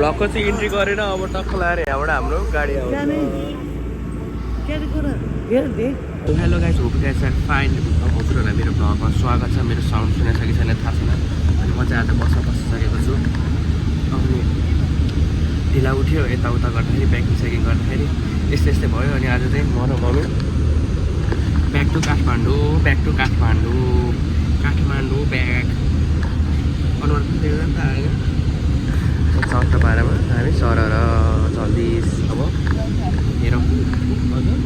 ब्लकको चाहिँ इन्ट्री गरेन अब टक्क लाएर यहाँबाट हाम्रो गाडी आउँछ hello guys hope guys are fine हजुरहरूलाई मेरो ब्लगमा स्वागत छ मेरो साउन्ड सुनिसकेको छैन थाहा छैन अनि म चाहिँ आज बसिसकेको छु अनि ढिला उठ्यो यताउता गर्दाखेरि प्याकिङ सेकिङ गर्दाखेरि यस्तै भयो अनि आज चाहिँ म र mummy back to Kathmandu back अनुहार चौध बाह्रमा हामी सरर चल्दिस अब हेरौँ हजुर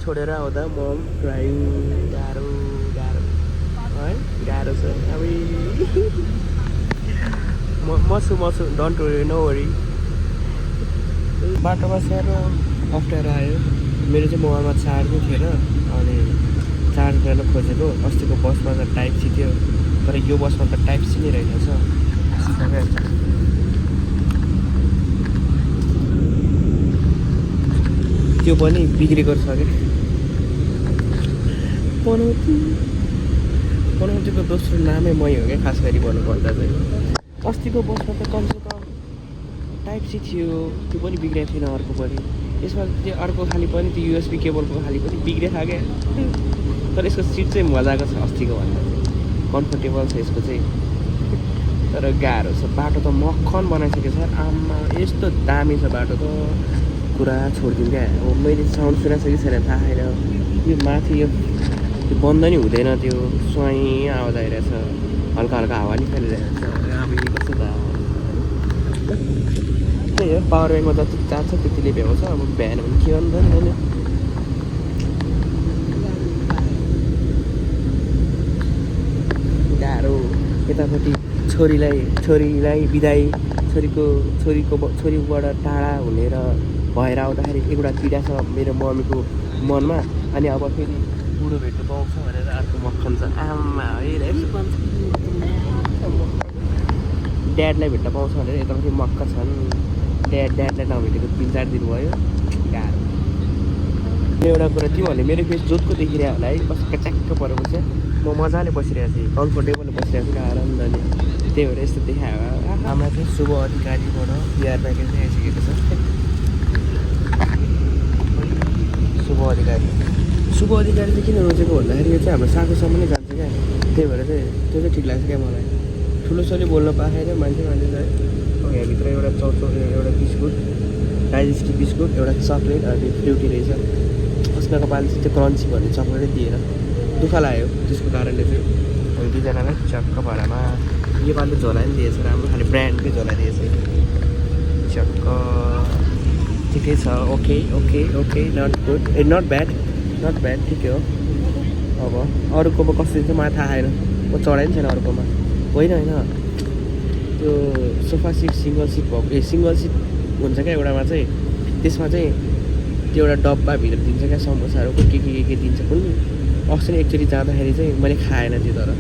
छोडेर आउँदा मम ड्राइभिङ गाह्रो है गाह्रो छ अब मसु डोन्ट वरी नो वरी बाटोमा सानो अप्ठ्यारो आयो मेरो चाहिँ मोबाइलमा चार्ज पनि थिएन अनि चार्ज गर्न खोजेको अस्तिको बसमा त टाइप सी थियो तर यो बसमा त टाइप सी नै रहेछ त्यो पनि बिग्रेको छ कि पनौतीको दोस्रो नामै मै हो क्या खास गरी भन्नुपर्दा चाहिँ अस्तिको बसमा त कमसेकम टाइप सी थियो त्यो पनि बिग्रेको थिएन अर्को पनि यसमा त्यो अर्को खाली पनि त्यो युएसबी केबलको खाली पनि बिग्रेको क्या तर यसको सिट चाहिँ मजाको छ अस्तिको भन्दा चाहिँ कम्फर्टेबल छ यसको चाहिँ तर गाह्रो छ बाटो त मक्खन बनाइसकेको छ आमा यस्तो दामी छ बाटो त कुरा छोडिदिउँ क्या अब मैले साउन्ड सुनिसकेको छैन थाहा छैन यो माथि यो बन्द नि हुँदैन त्यो स्वाइँ आवाज आइरहेछ हल्का हावा नि खेलिरहेछ अब यो कस्तो त त्यही हो पावर ब्याङ्कमा जति चार्ज छ त्यतिले भ्याउँछ अब बिहान भने के गर्नु त नि गाह्रो यतापट्टि छोरीलाई बिदाई छोरीबाट टाढा हुने र भएर आउँदाखेरि एउटा पीडा छ मेरो मम्मीको मनमा अनि अब फेरि बुढो भेट्नु पाउँछ भनेर अर्को मक्खन छ आमा ड्याडलाई भेट्न पाउँछ भनेर यतापट्टि मक्क छन् ड्याडलाई नभेटेको 3-4 दिन भयो गाह्रो एउटा कुरा तिमीहरूले मेरो फेस जोतको देखिरह्यो होला है कसको च्याक्क परेको छ म मजाले बसिरहेको छु कम्फर्टेबल बसिरहेको छु आनन्दले त्यही भएर यस्तो देखायो हाम्रो चाहिँ शुभ अधिकारीबाट बिहार प्याकेज चाहिँ आइसकेको छ शुभ अधिकारी चाहिँ किन रोजेको भन्दाखेरि यो चाहिँ हाम्रो साथीसम्म नै जान्छ क्या त्यही भएर चाहिँ त्यो चाहिँ ठिक लाग्छ क्या मलाई ठुलोसोले बोल्न पाएन मान्छे चाहिँ यहाँभित्र एउटा एउटा बिस्कुट डाइजेस्टिभ बिस्कुट एउटा चक्लेट अनि फ्रुटी रहेछ अस्तिको पालि चाहिँ त्यो क्रन्ची भन्ने चक्लेटै दिएर दुःख लाग्यो त्यसको कारणले चाहिँ हामी दुईजनालाई चक्क भाडामा योपालि झोला पनि दिएछ राम्रो खालि ब्रान्डकै झोला दिएछ चक्क ठिकै छ okay not good not bad ठिकै हो अब अरूकोमा कसरी चाहिँ मलाई थाहा छैन म चढाइ पनि छैन अरूकोमा होइन त्यो सोफा सिट सिङ्गल सिट भएको सिङ्गल सिट हुन्छ क्या एउटामा चाहिँ त्यसमा चाहिँ त्यो एउटा डब्बाभित्र दिन्छ क्या समोसाहरू के दिन्छ कुन अस्ति नै एकचोटि जाँदाखेरि चाहिँ मैले खाएन त्यो तर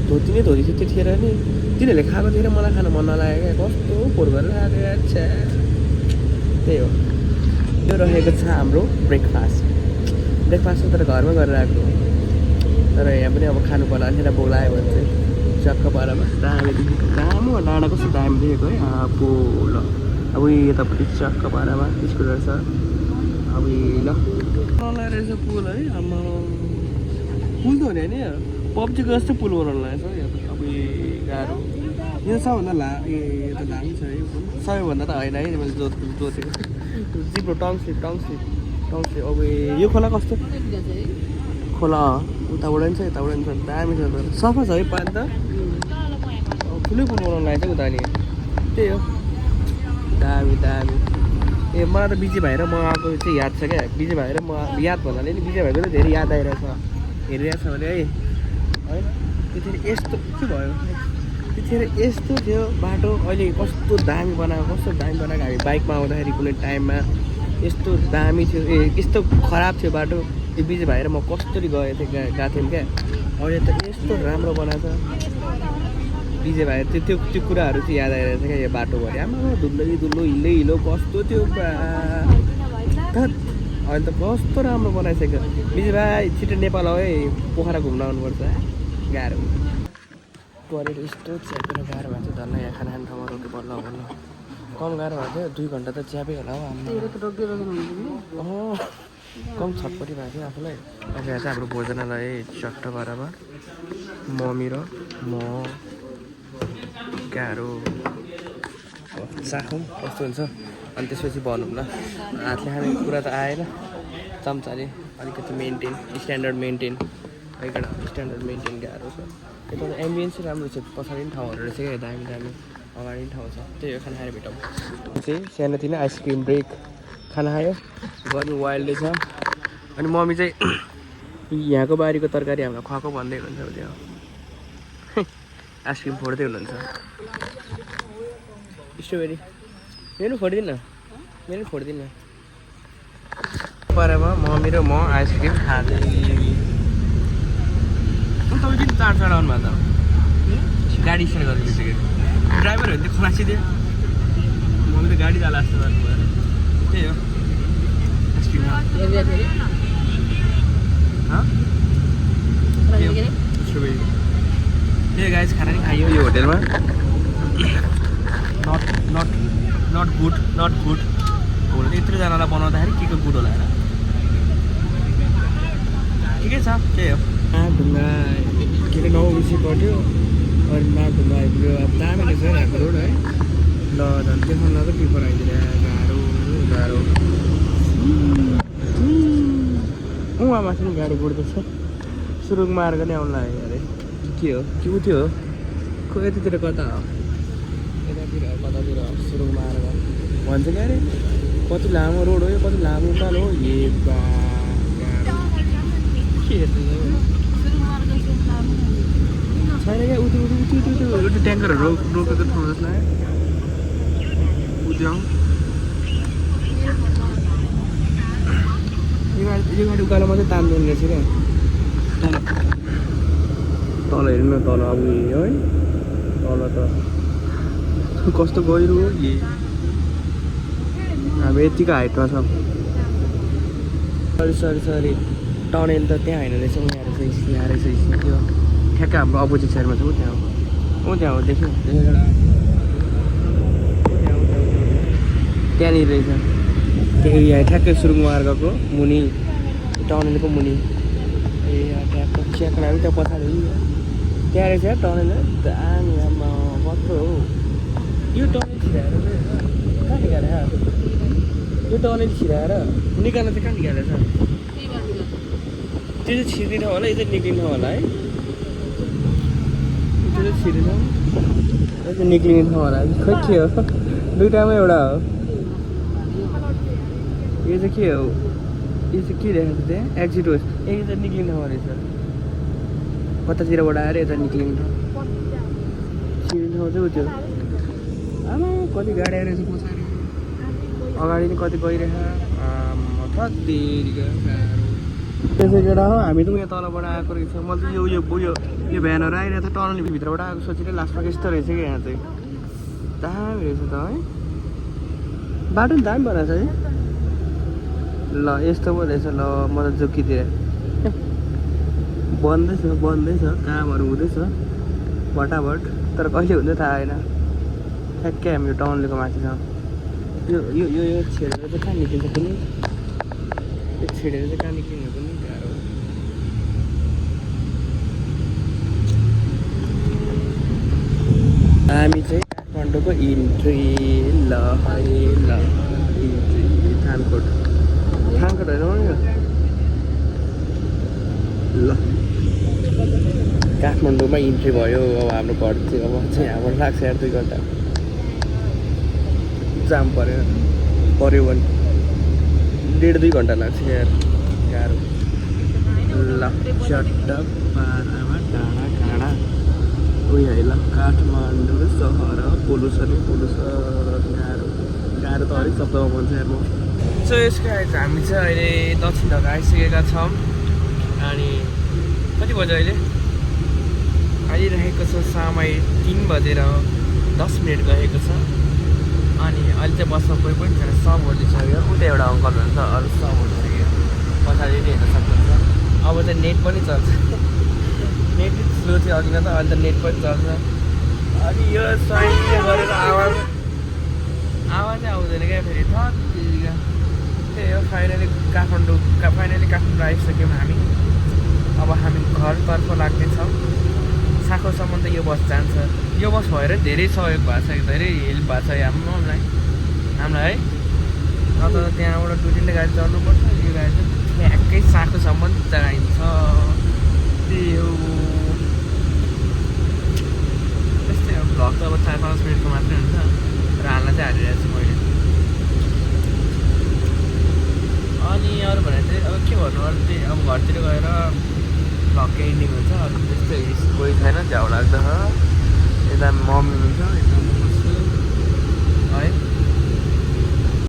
धोती नै थियो त्यतिखेर नि तिनीहरूले खाएको थिएर मलाई खान मन नलाग्यो क्या कस्तो फोहोर लाग्यो अच्छा त्यही हो यो रहेको छ हाम्रो ब्रेकफास्ट तर घरमा गरेर आएको तर यहाँ पनि अब खानु पर्ला नि बोलायो भने चाहिँ चक्क पारामा दामी दामी डाँडा कस्तो दामी देखेको है अब ल अब यतापट्टि चक्क पारामा स्कुटर छ अब ल रहेछ पुल है अब पुल त हो नि होइन पब्जीको जस्तो पुल बनाउनु लागेको छ अब गाह्रो यो सबभन्दा यो त लामो छ है सबैभन्दा त होइन है मैले जोतेको जिब्रो टङ स्लिप अब यो खोला कस्तो खोला उताबाट पनि छ यताबाट पनि छ दामी छ तर सफा छ है पानी त ठुलै पुल बनाउनु लागेको छ उता नि त्यही हो दामी ए मलाई त बिजी भाइ र म आएको चाहिँ याद छ क्या बिजी भाइ र म याद भन्नाले नि बिजी भाइको त धेरै याद आइरहेछ हेरिरहेको छ भने है त्यतिखेर यस्तो के भयो त्यतिखेर यस्तो थियो बाटो अहिले कस्तो दामी बनाएको हामी बाइकमा आउँदाखेरि कुनै टाइममा यस्तो दामी थियो यस्तो खराब थियो बाटो त्यो बिजी भाइ र म कसरी गएको थियौँ क्या अहिले त यस्तो राम्रो बनाएको छ बिजी भाइ त्यो कुराहरू चाहिँ याद आइरहेछ क्या यो बाटोभरि आमा धुलो हिलो कस्तो थियो अहिले त कस्तो राम्रो बनाइसक्यो बिजी भाइ छिटो नेपाल आऊ है पोखरा घुम्न आउनुपर्छ गाह्रो गरेर यस्तो च्यापेर गाह्रो भएको थियो धन्न यहाँ खाना खाने ठाउँमा रोक्यो बल्ल बल्ल कम गाह्रो भएको थियो 2 घन्टा त च्यापै होला हौ कम छटपट्टि भएको थियो आफूलाई अब यहाँ चाहिँ हाम्रो भोजनालय चट्ट बराबर मम्मी र म गाह्रो चाखौँ कस्तो हुन्छ अनि त्यसपछि भनौँ ल हातले खाने कुरा त आएन चम्चाले अलिकति मेन्टेन स्ट्यान्डर्ड मेन्टेन अलिकति स्ट्यान्डर्ड मेन्टेन गाह्रो छ यता त एम्बियन्स चाहिँ राम्रो छ पछाडि पनि ठाउँहरू रहेछ क्या दामी दामी अगाडि पनि ठाउँ छ त्यही हो खाना खाएर भेटौँ चाहिँ सानोतिनो आइसक्रिम ब्रेक खाना खायो गर्मी वाइल्डै छ अनि मम्मी चाहिँ यहाँको बारीको तरकारी हामीलाई खुवाएको भन्दै हुनुहुन्छ त्यहाँ आइसक्रिम फोड्दै हुनुहुन्छ स्ट्रबेरी मेरो फोडिदिनु मेरो फोडिदिनु परेमा मम्मी र म आइसक्रिम खाँदै तपाईँ किन चाड आउनु भएको त गाडी स्टार्ट गरेर बिर्सेको ड्राइभर हो भने त खलासिदियो मम्मी त गाडी जाला जस्तो गर्नुभयो त्यही हो आइसक्रिम स्ट्रबेरी त्यही गाइस खाना नि खाइयो यो होटेलमा नट गुड होला यत्रोजनालाई बनाउँदाखेरि के को गुड होला हेर ठिकै छ त्यही हो ढुङ्गा के अरे 9 बजी पऱ्यो अनि ढुङ्गा आइपुग्यो अब दामी रहेछ यहाँको रोड है ल झन् देखाउन त पिपर आइदिएर गाह्रो माथि पनि गाडी गुड्दैछ सुरुङ मार्ग नै आउनु लाग्यो अरे के हो के उ त्यो हो खो यतातिर कता हो कतातिर सुरुङ मार्ग भन्छ क्या अरे कति लामो रोड हो यो कति लामो उकालो हो के छैन क्या उति ट्याङ्करहरू रोकेको ठाउँ जस्तो लाग्यो यो गाडी उकालो मात्रै तान्दैन रहेछ क्या तल हेर्नु न तल अब है तल त कस्तो गहिरो हो कि हामी यतिको हाइटमा छ सरी टनेल त त्यहाँ होइन रहेछ यहाँ रहेछ त्यो ठ्याक्कै हाम्रो अपोजिट साइडमा छ ऊ त्यहाँ हो देख्नु त्यहाँनिर रहेछ त्यो यहाँ ठ्याक्कै सुरुङ मार्गको मुनि टनेलको मुनि ए ट्याक्क चियाको लागि त्यहाँ पछाडि त्यहाँ रहेछ टनेल दामी आमा कत्रो हो यो टनेल छिराएर कहाँ निकालेर यो टनेल छिराएर निकाल्न चाहिँ कहाँ निकालेछ त्यो चाहिँ छिर्दिन होला यो चाहिँ निक्लिन्छ होला है त्यो चाहिँ छिर्दिन यो चाहिँ निक्लिने ठाउँ होला खै के हो दुइटामा एउटा हो यो चाहिँ के हो यो चाहिँ के रहेछ त्यहाँ एक्जिट होस् यो चाहिँ निक्लिने ठाउँ रहेछ कतातिरबाट आएर यता निक्लिने ठाउँ छिर्ने ठाउँ चाहिँ उ त्यो आमा कति गाडी आइरहेछ पछाडि अगाडि नि कति गइरहेछ थत्तेरिका त्यसै केटा हो हामी त यहाँ तलबाट आएको रहेछ मैले त यो भ्यानहरू आइरहेको छ टनलभित्रबाट आएको सोचिरहेँ लास्टमा यस्तो रहेछ कि यहाँ चाहिँ दामी रहेछ त है बाटो नि दामी बनाएको छ है ल यस्तो पो रहेछ ल म त जोकीतिर बन्दैछ कामहरू हुँदैछ भटाभट तर कहिले हुन्छ थाहा होइन ठ्याक्कै हामी टनलको माथि छ यो छेडेर चाहिँ कहाँ निक्लिन्छ पनि यो छेडेर चाहिँ कहाँ निक्लिनु पनि गाह्रो हामी चाहिँ काठमाडौँको इन्ट्री ल इन्ट्री थानकोट होइन यो ल काठमाडौँमा इन्ट्री भयो अब हाम्रो घर चाहिँ अब चाहिँ यहाँबाट लाग्छ यार 2 घन्टा जाम पऱ्यो भने 1.5-2 घन्टा लाग्छ यार गाह्रो ल चट्ट पारामा डाँडा उयो है ल काठमाडौँ सहर पोलुसन गाह्रो त हरेक शब्दमा भन्छ यार म सो यसको हामी चाहिँ अहिले दक्षिण ढोका आइसकेका छौँ अनि कति बज्यो अहिले आइरहेको छ समय 3:10 गएको छ अनि अहिले चाहिँ बसमा कोही पनि छैन सब ओर्लिसक्यो उता एउटा अङ्कल हुन्छ अरू सब ओर्लिसक्यो पछाडि नै हेर्न सक्नुहुन्छ अब चाहिँ नेट पनि चल्छ नेट स्लो स्लो थियो अघि त अन्त नेट पनि चल्छ अनि यो स्वाइनले गरेर आवाजै आउँदैन क्या फेरि थत्तिका त्यही हो फाइनली काठमाडौँ आइसक्यौँ हामी अब हामी घरतर्फ लाग्नेछौँ साखोसम्म त यो बस जान्छ यो बस भएर धेरै सहयोग भएको छ धेरै हेल्प भएको छ हामीलाई है अब त्यहाँबाट 2-3 गाडी चढ्नुपर्छ यो गाडी चाहिँ ठ्याक्कै साखोसम्म जाइन्छ त्यही हो त्यस्तै हो भ्लग त अब 4-5 मिनटको मात्रै हुन्छ र हाल्न चाहिँ हालिरहेको छु मैले अनि अरू भने चाहिँ अब के भन्नु अरू चाहिँ अब घरतिर गएर भ्लगकै एन्डिङ हुन्छ अरू त्यस्तै कोही छैन झ्याउ लाग्छ यता मम्मी हुन्छ